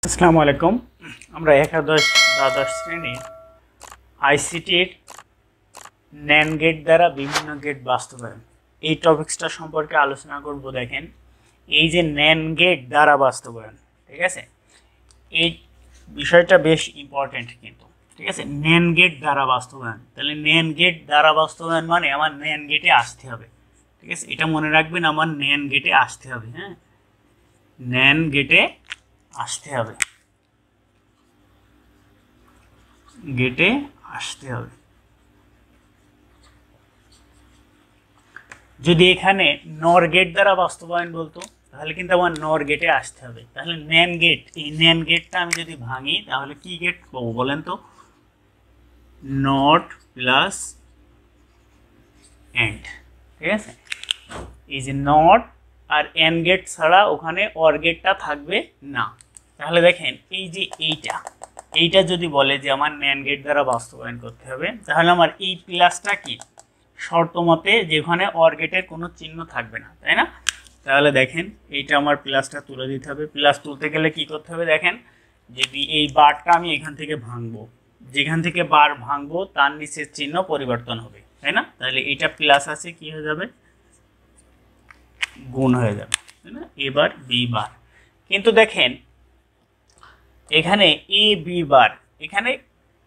আসসালামু আলাইকুম। আমরা একাদশ দ্বাদশ শ্রেণীর আইসিটির ন্যান্ড গেট দ্বারা বিভিন্ন গেট বাস্তবায়ন এই টপিক্সটা সম্পর্কে আলোচনা করব। দেখেন, এই যে ন্যান্ড গেট দ্বারা বাস্তবায়ন, ঠিক আছে, এই বিষয়টা বেশ ইম্পর্টেন্ট কিন্তু, ঠিক আছে। ন্যান্ড গেট দ্বারা বাস্তবায়ন, তাহলে ন্যান্ড গেট দ্বারা বাস্তবায়ন মানে আমার ন্যান্ড গেটে আসতে হবে, ঠিক আছে। এটা মনে রাখবেন, আমার ন্যান্ড গেটে আসতে হবে। হ্যাঁ, ন্যান্ড গেটে আসতে হবে, গেটে আসতে হবে। যদি এখানে নর গেট দ্বারা বাস্তবায়ন বলতো, তাহলে কিন্তু আমার নর গেটে আসতে হবে। তাহলে ন্যান্ড গেট, এই ন্যান্ড গেটটা আমি যদি ভাঙি তাহলে কি গেট পাবো বলেন তো? নট প্লাস এন্ড, ঠিক আছে। এই যে নট আর এন্ড গেট ছাড়া ওখানে অর গেটটা থাকবে না। তাহলে দেখেন, এই যে এইটা যদি বলে যে আমার ন্যান্ড গেট দ্বারা বাস্তবায়ন করতে হবে, তাহলে আমার এই প্লাসটা কি শর্ত মতে যেখানে অর গেটের কোনো চিহ্ন থাকবে না, তাই না? তাহলে দেখেন, এইটা আমার প্লাসটা তুলে দিতে হবে। প্লাস তুলতে গেলে কি করতে হবে? দেখেন, যদি এই বারটা আমি এখান থেকে ভাঙবো, যেখান থেকে বার ভাঙবো তার নিচের চিহ্ন পরিবর্তন হবে, তাই না? তাহলে এইটা প্লাস আছে, কি হয়ে যাবে? গুণ হয়ে যাবে, তাই না? এবার বি বার। কিন্তু দেখেন, এখানে এ বি বার, এখানে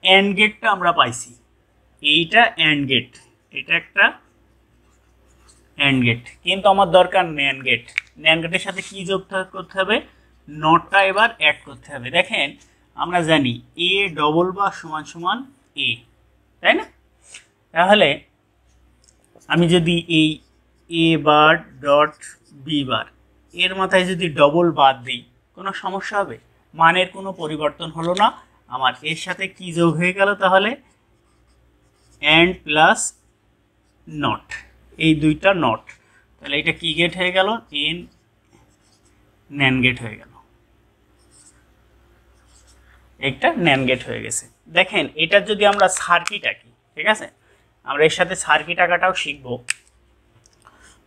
এন্ড গেটটা আমরা পাইছি, এইটা এন্ড গেট, এটা একটা এন্ড গেট, কিন্তু আমার দরকার ন্যান্ড গেট। ন্যান্ড গেটের সাথে কি যোগ করতে হবে? নটটা এবার অ্যাড করতে হবে। দেখেন, আমরা জানি এ ডবল বার সমান সমান এ, তাই না? তাহলে আমি যদি এই এ বার ডট বি বার এর মাথায় যদি ডবল বাদ দিই, কোনো সমস্যা হবে? মানের কোনো পরিবর্তন হলো না, আমার এর সাথে কি যোগ হয়ে গেল? তাহলে এন্ড প্লাস নট, এই দুইটা নট, তাহলে এটা কি গেট হয়ে গেল? এন ন্যান্ড গেট হয়ে গেল, একটা ন্যান্ড গেট হয়ে গেছে। দেখেন, এটা যদি আমরা সার্কিট আঁকি, ঠিক আছে, আমরা এর সাথে সার্কিট আঁকাটাও শিখব।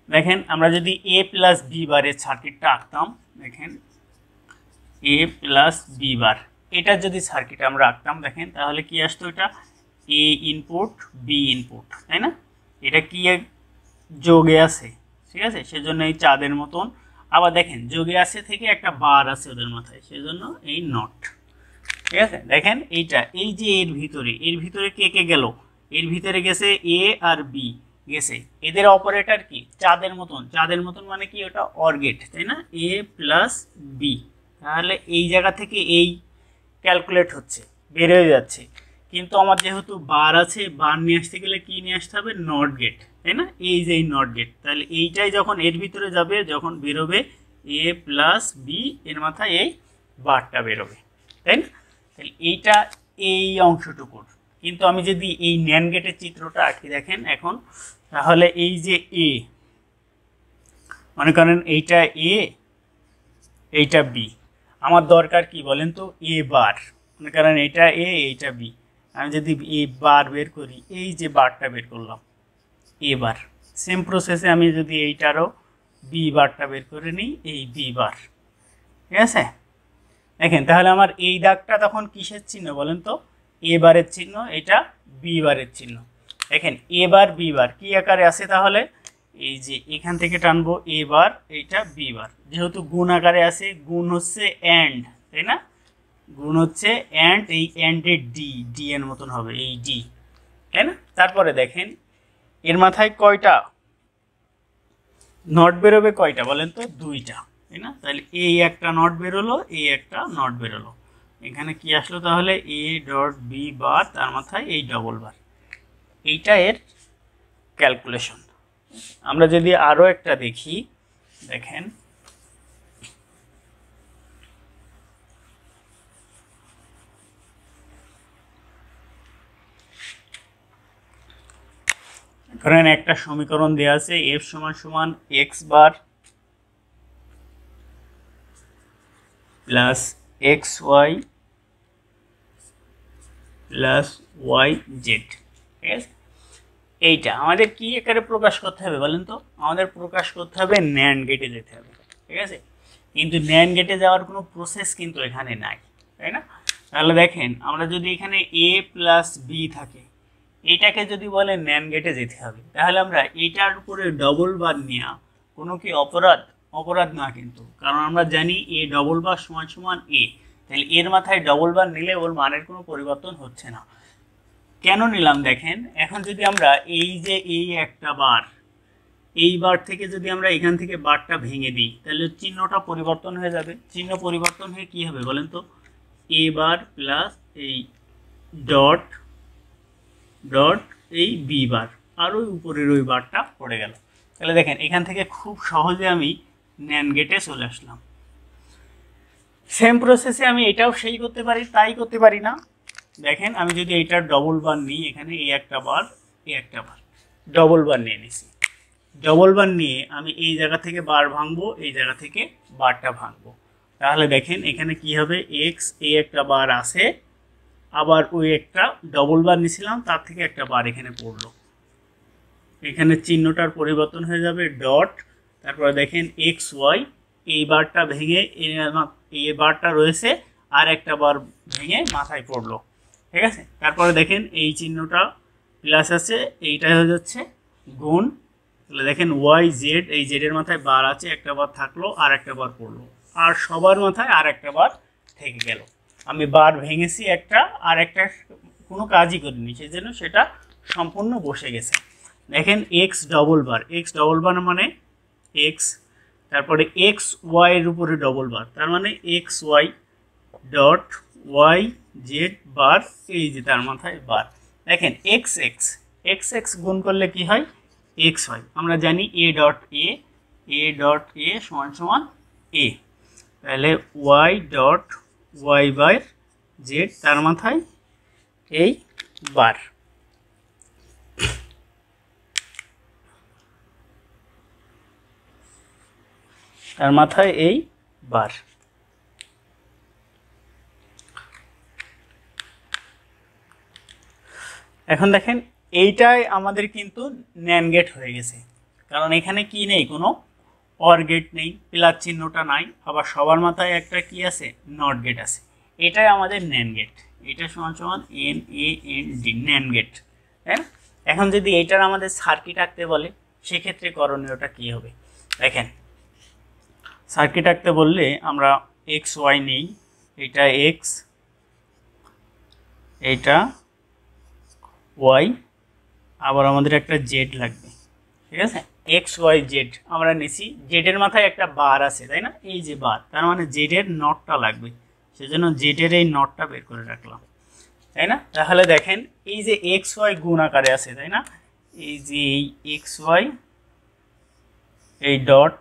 দেখেন, আমরা যদি এ প্লাস বি বারের সার্কিটটা আঁকতাম, দেখেন এ প্লাস বি বার, এটা যদি সার্কিট আমরা আঁকতাম, দেখেন তাহলে কি আসতো? এটা এ ইনপুট বি ইনপুট, তাই না? এটা কি যোগে আছে, ঠিক আছে, সেজন্য এই চাঁদের মতন। আবার দেখেন, যোগে আছে থেকে একটা বার আছে ওদের মাথায়, সেজন্য এই নট, ঠিক আছে। দেখেন এইটা, এই যে এর ভিতরে কে কে গেল? এর ভিতরে গেছে এ আর বি গেছে, এদের অপারেটর কি চাঁদের মতন মানে কি? ওটা অর গেট, তাই না? এ প্লাস বি, তাহলে এই জায়গা থেকে এই ক্যালকুলেট হচ্ছে, বের হয়ে যাচ্ছে। কিন্তু আমার যেহেতু বার আছে, বার নিয়ে আসতে গেলে কি নিয়ে আসতে হবে? নট গেট, তাই না? এই যে এই নট গেট, তাহলে এইটাই যখন এর ভিতরে যাবে, যখন বেরোবে এ প্লাস বি, এর মাথায় এই বারটা বেরোবে, তাই না? তাহলে এইটা এই অংশটুকুর। কিন্তু আমি যদি এই ন্যান্ড গেটের চিত্রটা আঁকি, দেখেন এখন, তাহলে এই যে এ, মনে করেন এইটা এ, এইটা বি, আমার দরকার কি বলেন তো? এ বার, মনে করেন এইটা এ, এইটা বি, আমি যদি এ বার বের করি, এই যে বারটা বের করলাম এ বার, সেম প্রসেসে আমি যদি এইটারও বি বারটা বের করে নিই, এই বি বার, ঠিক আছে। দেখেন, তাহলে আমার এই দাগটা তখন কিসের চিহ্ন বলেন তো? এ বারের চিহ্ন, এটা বি বারের চিহ্ন। দেখেন, এ বার বি বার কি আকারে আছে? তাহলে এই যে এখান থেকে টানবো এ বার, এইটা বি বার, যেহেতু গুণ আকারে আছে, গুণ হচ্ছে এন্ড, তাই না? গুণ হচ্ছে এন্ড, এই এন্ডের ডি এর মতন হবে, এই ডি, তাই না? তারপরে দেখেন, এর মাথায় কয়টা নট বেরোবে? কয়টা বলেন তো? দুইটা, তাই না? তাহলে এই একটা নট বেরোলো, এই একটা নট বেরোলো, এখানে কি আসলো? তাহলে এ ডট বি বার, তার মাথায় এই ডবল বার, এইটা এর ক্যালকুলেশন। আমরা যদি আরো একটা দেখি, দেখেন ধরেন একটা সমীকরণ দেওয়া আছে, এফ সমান সমান X bar plus X Y plus Y Z, ঠিক আছে। এইটা আমাদের কি আকারে প্রকাশ করতে হবে বলেন তো? আমাদের প্রকাশ করতে হবে ন্যান্ড গেটে যেতে হবে, ঠিক আছে। কিন্তু ন্যান্ড গেটে যাওয়ার কোনো প্রসেস কিন্তু এখানে নাই, তাই না? তাহলে দেখেন আমরা যদি এখানে a প্লাস বি থাকে, এইটাকে যদি বলে ন্যান্ড গেটে যেতে হবে, তাহলে আমরা এইটার উপরে ডবল বার নেওয়া কোনো কি অপরাধ? অপরাধ না কিন্তু, কারণ আমরা জানি a ডবল বার সমান সমান a, তাহলে এর মাথায় ডবল বার নিলে ওর মানের কোনো পরিবর্তন হচ্ছে না। কেন নিলাম দেখেন, এখন যদি আমরা এই যে এই একটা বার, এই বার থেকে যদি আমরা এখান থেকে বারটা ভেঙে দিই, তাহলে চিহ্নটা পরিবর্তন হয়ে যাবে। চিহ্ন পরিবর্তন হয়ে কি হবে বলেন তো? এ বার প্লাস এই ডট ডট এই বি বার, আর ওই উপরের ওই বারটা পড়ে গেল। তাহলে দেখেন এখান থেকে খুব সহজে আমি ন্যান্ড গেটে চলে আসলাম। সেম প্রসেসে আমি এটাও সেই করতে পারি, তাই করতে পারি না। দেখেন আমি যদি এইটার ডবল বার নিই, এখানে এই একটা বার, এই একটা বার, ডবল বার নিয়ে নিছি। ডবল বার নিয়ে আমি এই জায়গা থেকে বার ভাঙবো, এই জায়গা থেকে বারটা ভাঙবো। তাহলে দেখেন এখানে কি হবে, এক্স এই একটা বার আছে, আবার ওই একটা ডবল বার নিয়েছিলাম তার থেকে একটা বার এখানে পড়লো, এখানে চিহ্নটার পরিবর্তন হয়ে যাবে ডট, তারপরে দেখেন এক্স ওয়াই, এই বারটা ভেঙে এই বারটা রয়েছে আর একটা বার ভেঙে মাথায় পড়লো, ঠিক আছে? তারপরে দেখেন এই চিহ্নটা প্লাস আছে, এইটা হয়ে যাচ্ছে গুণ। তাহলে দেখেন ওয়াই জেড, এই জেডের মাথায় বার আছে, একটা বার থাকলো আর একটা বার পড়লো, আর সবার মাথায় আর একটা বার থেকে গেল। আমি বার ভেঙেছি একটা, আর একটা কোনো কাজই করিনি, সেই জন্য সেটা সম্পূর্ণ বসে গেছে। দেখেন এক্স ডবল বার মানে এক্স, তারপরে এক্স ওয়াই এর উপরে ডবল বার, তার মানে X Y dot Y Z bar, এই যে তার মাথায় বার। দেখেন এক্স এক্স এক্স এক্স গুণ করলে কি হয়? এক্স হয়। আমরা জানি এ ডট এ সমান সমান এ, তাহলে Y dot Y by Z, তার মাথায় এই বার। তার মাথায় এই বার। এখন দেখেন এইটাই আমাদের কিন্তু ন্যান্ড গেট হয়ে গেছে, কারণ এখানে কি নেই, কোনো অর গেট নেই, প্লাস চিহ্নটা নাই, আবার সবার মাথায় একটা কি আছে, নট গেট আছে। এটাই আমাদের ন্যান্ড গেট, এটা সমান সমান N A N D, NAND gate, তাই না? এখন যদি এইটার আমাদের সার্কিট আঁকতে বলে, সেক্ষেত্রে করণীয়টা কি হবে? দেখেন সার্কিট আঁকতে বললে আমরা এক্স ওয়াই নেই, এটা এক্স, এইটা ওয়াই, আবার আমাদের একটা জেড লাগবে, ঠিক আছে? এক্স ওয়াই জেড আমরা নিছি, জেডের মাথায় একটা বার আছে, তাই না? এই যে বার, তার মানে জেডের নটটা লাগবে, সেজন্য জেডের এই নটটা বের করে রাখলাম, তাই না? তাহলে দেখেন এই যে এক্স ওয়াই গুণ আকারে আছে, তাই না? এই যে এই এক্স ওয়াই, এই ডট,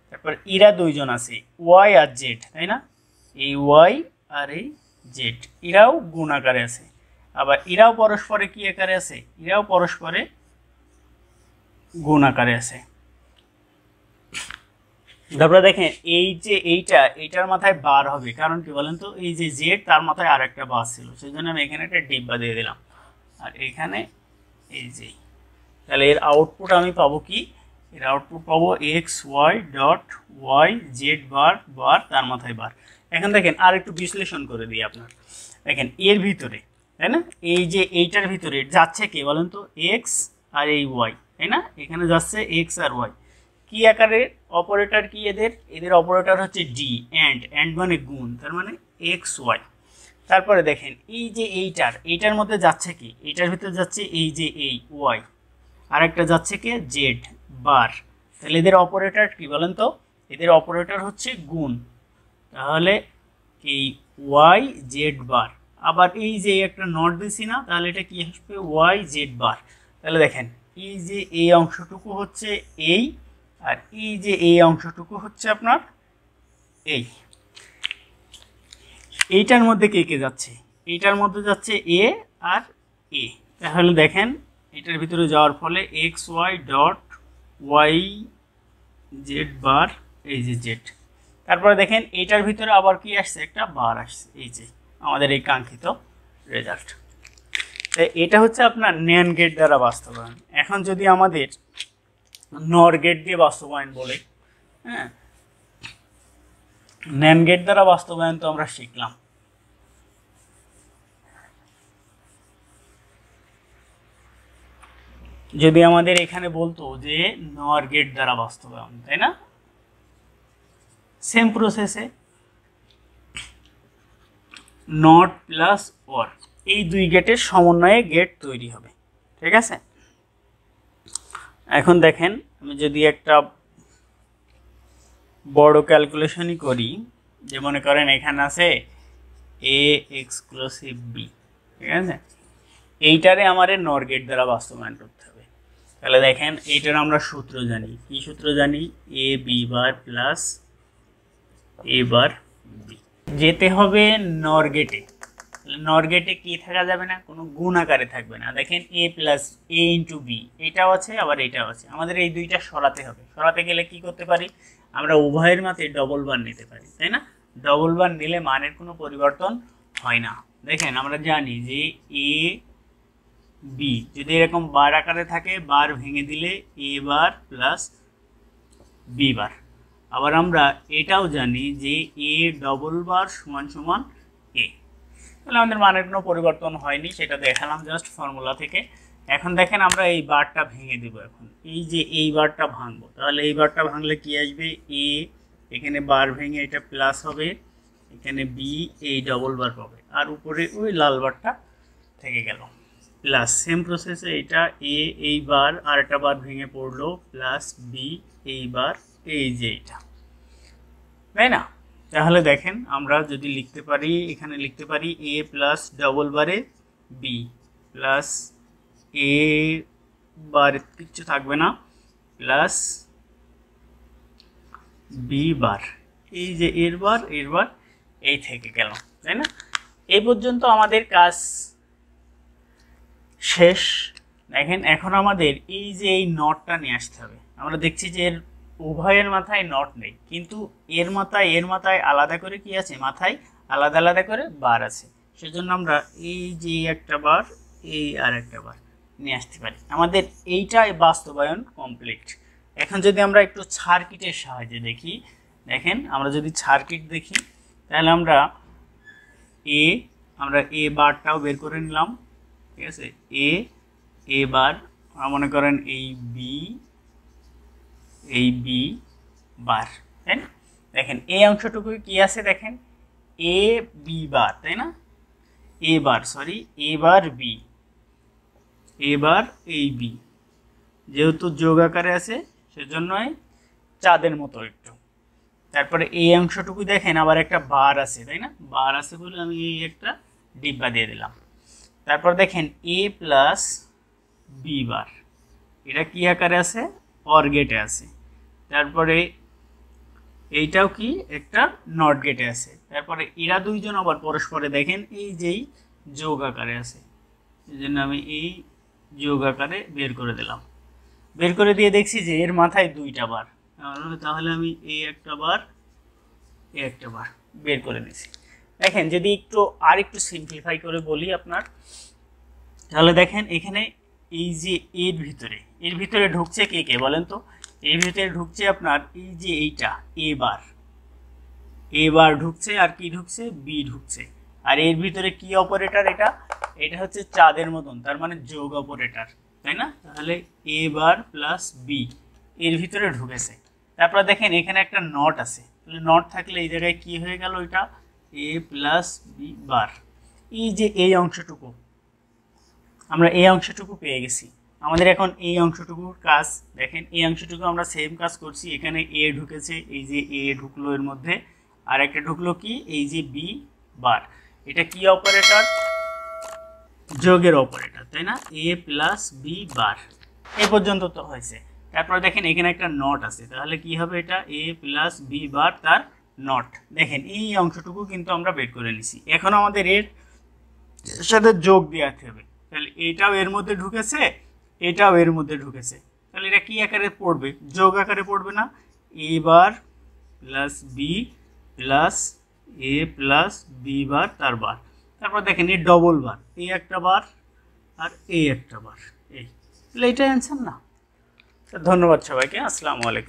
তারপর এরা দুইজন আছে ওয়াই আর জেড, তাই না? এই ওয়াই আর এই জেড, এরাও গুণ আকারে আছে, আবার এরাও পরস্পরে কি আকারে আছে, এরাও পরস্পরে গুণ আকারে আছে। তারপরে দেখেন এই যে এইটার মাথায় বার হবে, কারণ কি বলেন তো? এই যে জেড তার মাথায় আর একটা বার ছিল, সেই জন্য আমি এখানে একটা ডিব্বা দিয়ে দিলাম, আর এখানে এই যে, তাহলে এর আউটপুট আমি পাবো কি? এর আউটপুট পাবো X Y dot Y Z bar bar, তার মাথায় বার। এখন দেখেন আর একটু বিশ্লেষণ করে দিই আপনার, দেখেন এর ভিতরে, তাই না? এই যে এইটার ভিতরে যাচ্ছে কে বলেন তো? এক্স আর এই ওয়াই, তাই না? এখানে যাচ্ছে এক্স আর ওয়াই, কি আকারে অপারেটর কি এদের অপারেটর হচ্ছে ডি, অ্যান্ড মানে গুণ, তার মানে এক্স ওয়াই। তারপরে দেখেন এই যে এইটার মধ্যে যাচ্ছে কি, এইটার ভিতরে যাচ্ছে এই যে এই ওয়াই, আর একটা যাচ্ছে কি জেড বার, তাহলে এদের অপারেটর কি বলেন তো? এদের অপারেটর হচ্ছে গুণ, তাহলে এই ওয়াই জেড বার, আবার এই যে একটা নট দিছি না, তাহলে এটা কি আসবে? ওয়াই জেড বার। তাহলে দেখেন এই যে এই অংশটুকু হচ্ছে এই, আর এই যে এই অংশটুকু হচ্ছে আপনার এই, এইটার মধ্যে কে কে যাচ্ছে? এইটার মধ্যে যাচ্ছে এ আর এ, তাহলে দেখেন এটার ভিতরে যাওয়ার ফলে X Y dot Y Z bar, এই যে জেড। তারপরে দেখেন এইটার ভিতরে আবার কি আসছে? একটা বার আসছে, এই যে আমাদের এই কাঙ্ক্ষিত রেজাল্ট। এটা হচ্ছে আপনার ন্যান্ড গেট দ্বারা বাস্তবায়ন। এখন যদি আমাদের নর গেট দিয়ে বাস্তবায়ন বলে, হ্যাঁ, ন্যান্ড গেট দ্বারা বাস্তবায়ন তো আমরা শিখলাম। যদি আমাদের এখানে বলতো যে নর গেট দ্বারা বাস্তবায়ন, তাই না, সেম প্রসেসে নট প্লাস অর এই দুই গেটের সমন্বয়ে গেট তৈরি হবে, ঠিক আছে। এখন দেখেন আমি যদি একটা বড় ক্যালকুলেশনই করি, যে মনে করেন এখানে আছে এ এক্সক্লুসিভ বি, ঠিক আছে, এইটারে আমার নর গেট দ্বারা বাস্তবায়ন করতে হবে। তাহলে দেখেন এইটার আমরা সূত্র জানি, কি সূত্র জানি, A B bar plus A bar B. যেতে হবে নর গেটে, নর গেটে কি থাকা যাবে না, কোনো গুণ আকারে থাকবে না। দেখেন এ প্লাস এ ইন্টু বি এটাও আছে আবার এটাও আছে, আমাদের এই দুইটা সরাতে হবে। সরাতে গেলে কি করতে পারি, আমরা উভয়ের মাঝে ডবল বার নিতে পারি, তাই না। ডবল বার নিলে মানের কোনো পরিবর্তন হয় না। দেখেন আমরা জানি যে এ বি যদি এরকম বার আকারে থাকে, বার ভেঙে দিলে এ বার প্লাস বি বার। আবার আমরা এটাও জানি যে এ ডবল বার সমান সমান এ, তাহলে আমাদের মানের কোনো পরিবর্তন হয়নি, সেটা দেখালাম জাস্ট ফর্মুলা থেকে। এখন দেখেন আমরা এই বারটা ভেঙে দেব। এখন এই যে এই বারটা ভাঙবো, তাহলে এই বারটা ভাঙলে কি আসবে, এ এখানে বার ভেঙে এটা প্লাস হবে, এখানে বি এই ডবল বার পাবে, আর উপরে ওই লাল বারটা থেকে গেল প্লাস। সেম প্রসেসে এটা এ এই বার আর একটা বার ভেঙে পড়লো প্লাস বি এই বার এই যে এটা, তাই না। তাহলে দেখেন আমরা যদি লিখতে পারি, এখানে লিখতে পারি এ প্লাস ডবল বারে বি প্লাস এ বার কিচ্ছু থাকবে না প্লাস বি বার, এই যে এর বার এই থেকে গেল, তাই না। এই পর্যন্ত আমাদের কাজ শেষ। দেখেন এখন আমাদের এই যে এই নটটা নিয়ে আসতে হবে। আমরা দেখছি যে এর উভয়ের মাথায় নট নেই, কিন্তু এর মাথায় আলাদা করে কি আছে, মাথায় আলাদা আলাদা করে বার আছে। সেজন্য আমরা এই যে একটা বার এই আর একটা বার নিয়ে আসতে পারি। আমাদের এইটাই বাস্তবায়ন কমপ্লিট। এখন যদি আমরা একটু সার্কিটের সাহায্যে দেখি, দেখেন আমরা যদি সার্কিট দেখি তাহলে আমরা এ বারটাও বের করে নিলাম, ঠিক আছে। এ বার মনে করেন এই বি বার, তাই না। দেখেন এই অংশটুকু কি আছে, দেখেন এ বি বার, তাই না, এ বার বি, এ বার এই বি, যেহেতু যোগ আকারে আছে সেজন্যই চাঁদের মতো একটু। তারপরে এই অংশটুকু দেখেন আবার একটা বার আছে, তাই না, বার আছে বলে আমি এই একটা ডিব্বা দিয়ে দিলাম। তারপর দেখেন এ প্লাস বি বার, এটা কি আকারে আছে, অর গেটে আছে। তারপরে এইটাও কি একটা নট গেটে আছে। তারপরে এরা দুইজন আবার পরস্পরে দেখেন এই যেই যোগ আকারে আছে, এই জন্য আমি এই যোগ আকারে বের করে দিলাম। বের করে দিয়ে দেখছি যে এর মাথায় দুইটা বার, তাহলে আমি এই একটা বার বের করে নিয়েছি। দেখেন যদি একটু সিম্পলিফাই করে বলি আপনার, তাহলে দেখেন এখানে এই যে এর ভিতরে ঢুকছে কে বলেন তো, এর ভিতরে ঢুকছে আপনার এই যে এইটা এ বার ঢুকছে, আর কি ঢুকছে, বি ঢুকছে। আর এর ভিতরে কি অপারেটর, এটা হচ্ছে চাঁদের মতন, তার মানে যোগ অপারেটর, তাই না। তাহলে এ বার প্লাস বি এর ভিতরে ঢুকেছে। তারপর দেখেন এখানে একটা নট আছে, তাহলে নট থাকলে এই জায়গায় কি হয়ে গেল, এটা এ প্লাস বি বার। এই যে এই অংশটুকু আমরা এই অংশটুকু পেয়ে গেছি। আমাদের এখন এই অংশটুকুর কাজ, দেখেন এই অংশটুকু আমরা সেম কাজ করছি। এখানে এ ঢুকেছে, এই যে এ ঢুকলো এর মধ্যে, আর একটা ঢুকলো কি, এই যে বি বার। এটা কি অপারেটর, যোগের অপারেটর, তাই না, এ প্লাস বি বার। এই পর্যন্ত তো হয়েছে। তারপর দেখেন এখানে একটা নট আছে, তাহলে কি হবে, এটা এ প্লাস বি বার তার নট। দেখেন এই অংশটুকু কিন্তু আমরা বের করে নিছি। এখন আমাদের এর সাথে যোগ দেওয়াতে হবে, তাহলে এটাও এর মধ্যে ঢুকেছে, এটাও এর মধ্যে ঢুকেছে, তাহলে এটা কি আকারে পড়বে, যোগ আকারে পড়বে না, এ বার প্লাস বি প্লাস এ প্লাস বি বার তার বার। তারপর দেখেন এই ডবল বার, এই একটা বার আর এই একটা বার, এই, তাহলে এটাই অ্যান্সার না। ধন্যবাদ সবাইকে, আসসালামু আলাইকুম।